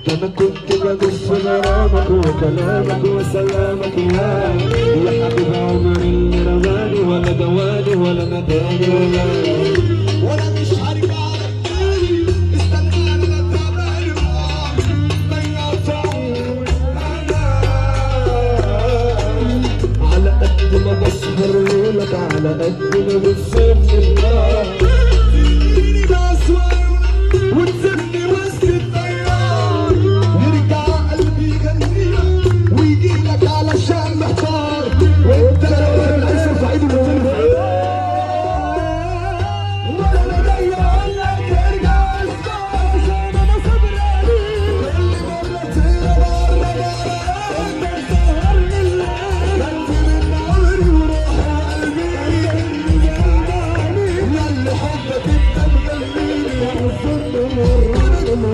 انا كنت بدس غرامك وكلامك وسلامك يا حبيب عمري اللي رماني ولا دواني ولا نداني ولا مش هرجع لك تاني استنى انا تعبان ضيعت عمري انا على قد ما بسهر ليلك على قد ما بتسهر